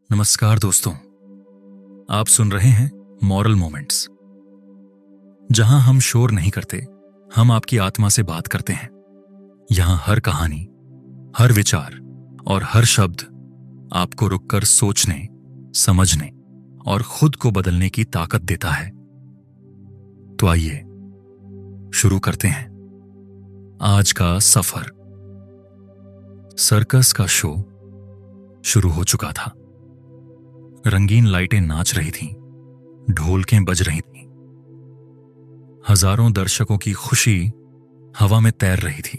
नमस्कार दोस्तों, आप सुन रहे हैं मॉरल मोमेंट्स, जहां हम शोर नहीं करते, हम आपकी आत्मा से बात करते हैं। यहां हर कहानी, हर विचार और हर शब्द आपको रुककर सोचने, समझने और खुद को बदलने की ताकत देता है। तो आइए शुरू करते हैं आज का सफर। सर्कस का शो शुरू हो चुका था। रंगीन लाइटें नाच रही थीं, ढोलकें बज रही थीं। हजारों दर्शकों की खुशी हवा में तैर रही थी।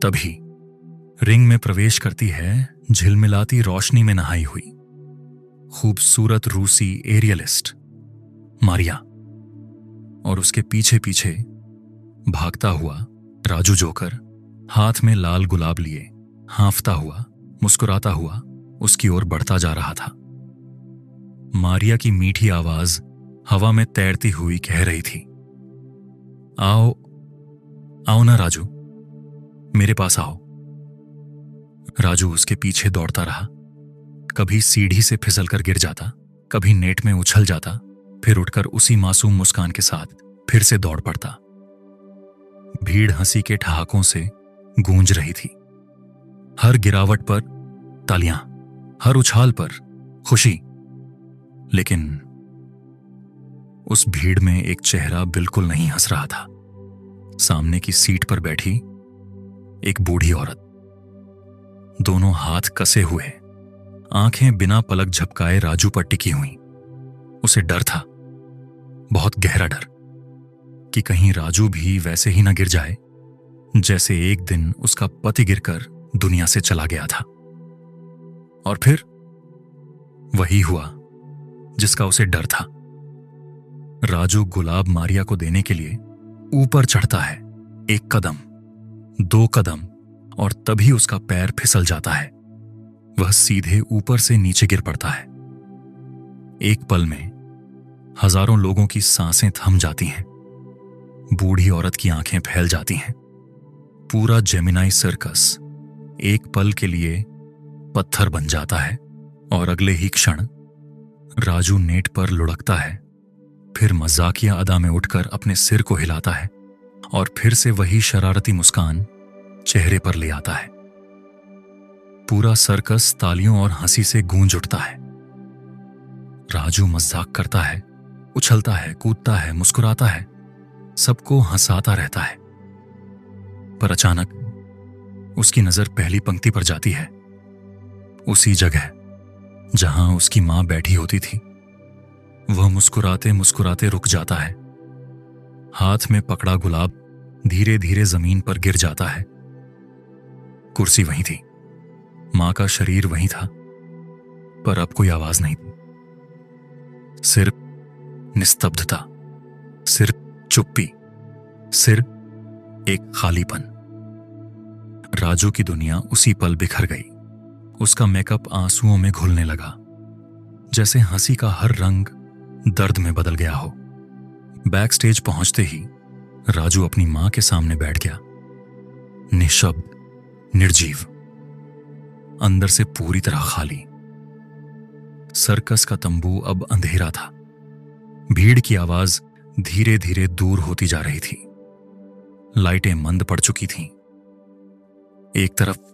तभी रिंग में प्रवेश करती है झिलमिलाती रोशनी में नहाई हुई खूबसूरत रूसी एरियलिस्ट मारिया, और उसके पीछे पीछे भागता हुआ राजू जोकर, हाथ में लाल गुलाब लिए, हाँफता हुआ, मुस्कुराता हुआ उसकी ओर बढ़ता जा रहा था। मारिया की मीठी आवाज हवा में तैरती हुई कह रही थी, आओ आओ ना राजू, मेरे पास आओ। राजू उसके पीछे दौड़ता रहा। कभी सीढ़ी से फिसलकर गिर जाता, कभी नेट में उछल जाता, फिर उठकर उसी मासूम मुस्कान के साथ फिर से दौड़ पड़ता। भीड़ हंसी के ठहाकों से गूंज रही थी। हर गिरावट पर तालियां, हर उछाल पर खुशी। लेकिन उस भीड़ में एक चेहरा बिल्कुल नहीं हंस रहा था। सामने की सीट पर बैठी एक बूढ़ी औरत, दोनों हाथ कसे हुए, आंखें बिना पलक झपकाए राजू पर टिकी हुई। उसे डर था, बहुत गहरा डर, कि कहीं राजू भी वैसे ही न गिर जाए जैसे एक दिन उसका पति गिरकर दुनिया से चला गया था। और फिर वही हुआ जिसका उसे डर था। राजू गुलाब मारिया को देने के लिए ऊपर चढ़ता है, एक कदम, दो कदम, और तभी उसका पैर फिसल जाता है। वह सीधे ऊपर से नीचे गिर पड़ता है। एक पल में हजारों लोगों की सांसें थम जाती हैं। बूढ़ी औरत की आंखें फैल जाती हैं। पूरा जेमिनाई सर्कस एक पल के लिए पत्थर बन जाता है, और अगले ही क्षण राजू नेट पर लुढ़कता है। फिर मजाकिया अदा में उठकर अपने सिर को हिलाता है और फिर से वही शरारती मुस्कान चेहरे पर ले आता है। पूरा सर्कस तालियों और हंसी से गूंज उठता है। राजू मजाक करता है, उछलता है, कूदता है, मुस्कुराता है, सबको हंसाता रहता है। पर अचानक उसकी नजर पहली पंक्ति पर जाती है, उसी जगह जहां उसकी मां बैठी होती थी। वह मुस्कुराते मुस्कुराते रुक जाता है। हाथ में पकड़ा गुलाब धीरे धीरे जमीन पर गिर जाता है। कुर्सी वहीं थी, मां का शरीर वहीं था, पर अब कोई आवाज नहीं थी। सिर्फ निस्तब्धता, सिर्फ चुप्पी, सिर्फ एक खालीपन। राजू की दुनिया उसी पल बिखर गई। उसका मेकअप आंसुओं में घुलने लगा, जैसे हंसी का हर रंग दर्द में बदल गया हो। बैक स्टेज पहुंचते ही राजू अपनी मां के सामने बैठ गया, निशब्द, निर्जीव, अंदर से पूरी तरह खाली। सर्कस का तंबू अब अंधेरा था। भीड़ की आवाज धीरे धीरे दूर होती जा रही थी। लाइटें मंद पड़ चुकी थीं। एक तरफ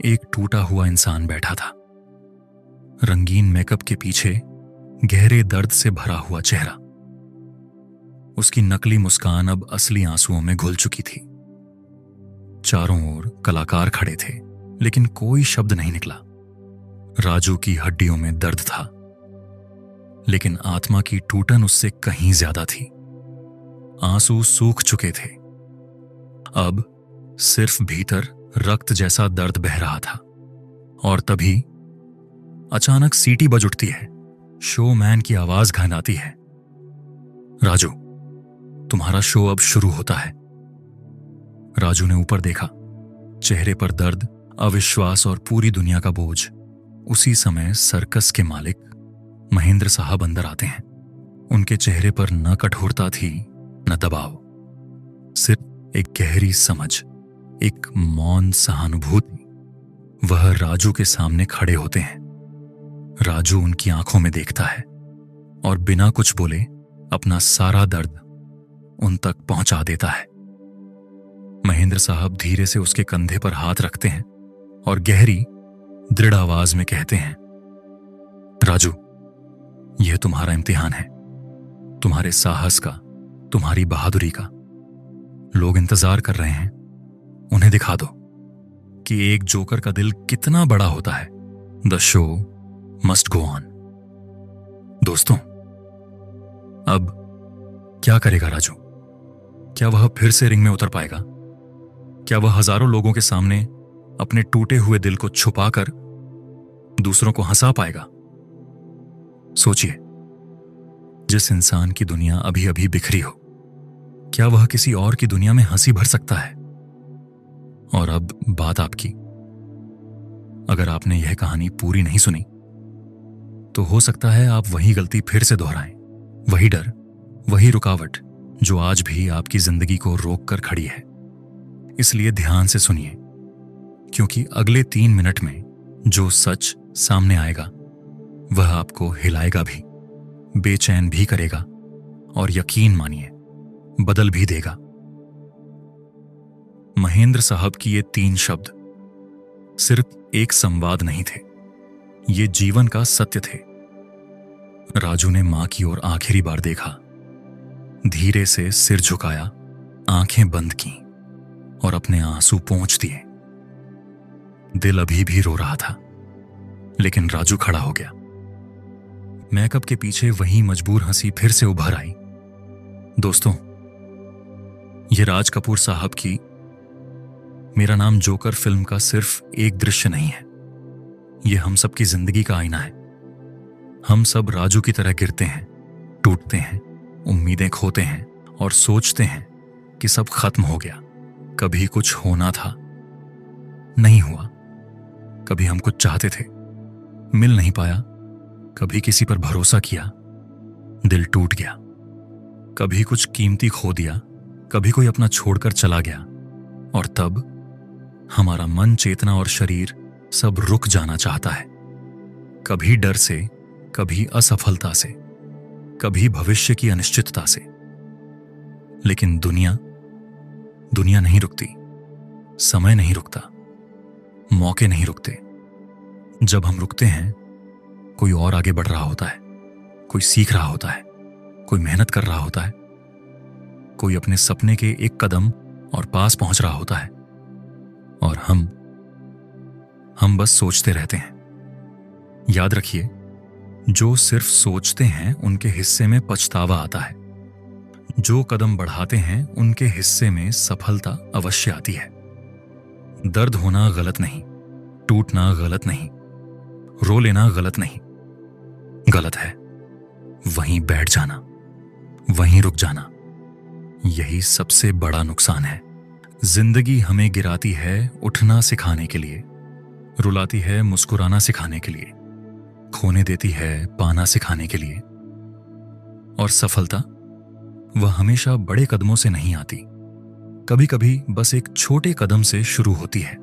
एक टूटा हुआ इंसान बैठा था, रंगीन मेकअप के पीछे गहरे दर्द से भरा हुआ चेहरा। उसकी नकली मुस्कान अब असली आंसुओं में घुल चुकी थी। चारों ओर कलाकार खड़े थे, लेकिन कोई शब्द नहीं निकला। राजू की हड्डियों में दर्द था, लेकिन आत्मा की टूटन उससे कहीं ज्यादा थी। आंसू सूख चुके थे। अब सिर्फ भीतर रक्त जैसा दर्द बह रहा था। और तभी अचानक सीटी बज उठती है। शोमैन की आवाज घनाती है, राजू, तुम्हारा शो अब शुरू होता है। राजू ने ऊपर देखा। चेहरे पर दर्द, अविश्वास और पूरी दुनिया का बोझ। उसी समय सर्कस के मालिक महेंद्र साहब अंदर आते हैं। उनके चेहरे पर न कठोरता थी, न दबाव, सिर्फ एक गहरी समझ, एक मौन सहानुभूति। वह राजू के सामने खड़े होते हैं। राजू उनकी आंखों में देखता है और बिना कुछ बोले अपना सारा दर्द उन तक पहुंचा देता है। महेंद्र साहब धीरे से उसके कंधे पर हाथ रखते हैं और गहरी दृढ़ आवाज में कहते हैं, राजू, यह तुम्हारा इम्तिहान है, तुम्हारे साहस का, तुम्हारी बहादुरी का। लोग इंतजार कर रहे हैं, उन्हें दिखा दो कि एक जोकर का दिल कितना बड़ा होता है। The show must go on. दोस्तों, अब क्या करेगा राजू? क्या वह फिर से रिंग में उतर पाएगा? क्या वह हजारों लोगों के सामने अपने टूटे हुए दिल को छुपाकर दूसरों को हंसा पाएगा? सोचिए, जिस इंसान की दुनिया अभी अभी बिखरी हो, क्या वह किसी और की दुनिया में हंसी भर सकता है? और अब बात आपकी। अगर आपने यह कहानी पूरी नहीं सुनी तो हो सकता है आप वही गलती फिर से दोहराएं, वही डर, वही रुकावट जो आज भी आपकी जिंदगी को रोक कर खड़ी है। इसलिए ध्यान से सुनिए, क्योंकि अगले 3 मिनट में जो सच सामने आएगा वह आपको हिलाएगा भी, बेचैन भी करेगा और यकीन मानिए बदल भी देगा। महेंद्र साहब की ये 3 शब्द सिर्फ एक संवाद नहीं थे, ये जीवन का सत्य थे। राजू ने मां की ओर आखिरी बार देखा, धीरे से सिर झुकाया, आंखें बंद की और अपने आंसू पोंछ दिए। दिल अभी भी रो रहा था, लेकिन राजू खड़ा हो गया। मेकअप के पीछे वही मजबूर हंसी फिर से उभर आई। दोस्तों, यह राज कपूर साहब की मेरा नाम जोकर फिल्म का सिर्फ एक दृश्य नहीं है, यह हम सबकी जिंदगी का आईना है। हम सब राजू की तरह गिरते हैं, टूटते हैं, उम्मीदें खोते हैं और सोचते हैं कि सब खत्म हो गया। कभी कुछ होना था, नहीं हुआ। कभी हम कुछ चाहते थे, मिल नहीं पाया। कभी किसी पर भरोसा किया, दिल टूट गया। कभी कुछ कीमती खो दिया, कभी कोई अपना छोड़कर चला गया। और तब हमारा मन, चेतना और शरीर सब रुक जाना चाहता है, कभी डर से, कभी असफलता से, कभी भविष्य की अनिश्चितता से। लेकिन दुनिया नहीं रुकती, समय नहीं रुकता, मौके नहीं रुकते। जब हम रुकते हैं, कोई और आगे बढ़ रहा होता है, कोई सीख रहा होता है, कोई मेहनत कर रहा होता है, कोई अपने सपने के एक कदम और पास पहुंच रहा होता है। और हम बस सोचते रहते हैं। याद रखिए, जो सिर्फ सोचते हैं उनके हिस्से में पछतावा आता है। जो कदम बढ़ाते हैं उनके हिस्से में सफलता अवश्य आती है। दर्द होना गलत नहीं, टूटना गलत नहीं, रो लेना गलत नहीं। गलत है वहीं बैठ जाना, वहीं रुक जाना। यही सबसे बड़ा नुकसान है। जिंदगी हमें गिराती है उठना सिखाने के लिए, रुलाती है मुस्कुराना सिखाने के लिए, खोने देती है पाना सिखाने के लिए। और सफलता, वह हमेशा बड़े कदमों से नहीं आती, कभी कभी बस एक छोटे कदम से शुरू होती है।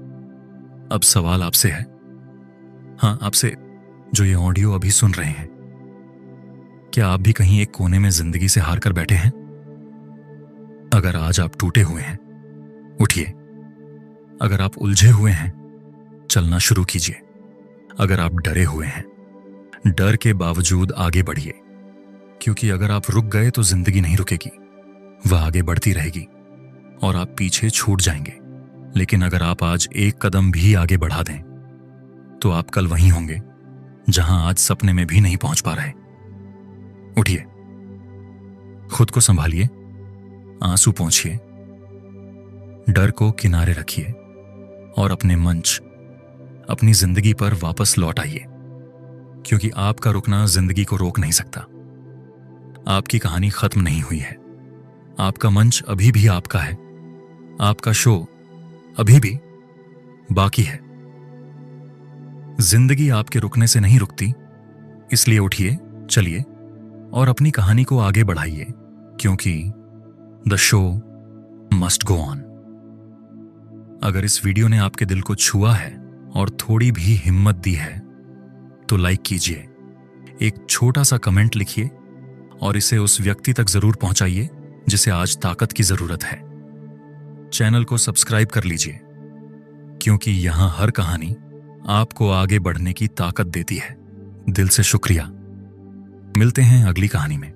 अब सवाल आपसे है, हाँ आपसे जो ये ऑडियो अभी सुन रहे हैं, क्या आप भी कहीं एक कोने में जिंदगी से हार कर बैठे हैं? अगर आज आप टूटे हुए हैं, उठिए। अगर आप उलझे हुए हैं, चलना शुरू कीजिए। अगर आप डरे हुए हैं, डर के बावजूद आगे बढ़िए, क्योंकि अगर आप रुक गए तो जिंदगी नहीं रुकेगी, वह आगे बढ़ती रहेगी और आप पीछे छूट जाएंगे। लेकिन अगर आप आज एक कदम भी आगे बढ़ा दें तो आप कल वहीं होंगे जहां आज सपने में भी नहीं पहुंच पा रहे। उठिए, खुद को संभालिए, आंसू पोंछिए, डर को किनारे रखिए और अपने मंच, अपनी जिंदगी पर वापस लौट आइए, क्योंकि आपका रुकना जिंदगी को रोक नहीं सकता। आपकी कहानी खत्म नहीं हुई है, आपका मंच अभी भी आपका है, आपका शो अभी भी बाकी है। जिंदगी आपके रुकने से नहीं रुकती, इसलिए उठिए, चलिए और अपनी कहानी को आगे बढ़ाइए, क्योंकि the show must go on. अगर इस वीडियो ने आपके दिल को छुआ है और थोड़ी भी हिम्मत दी है तो लाइक कीजिए, एक छोटा सा कमेंट लिखिए और इसे उस व्यक्ति तक जरूर पहुंचाइए जिसे आज ताकत की जरूरत है। चैनल को सब्सक्राइब कर लीजिए, क्योंकि यहां हर कहानी आपको आगे बढ़ने की ताकत देती है। दिल से शुक्रिया। मिलते हैं अगली कहानी में।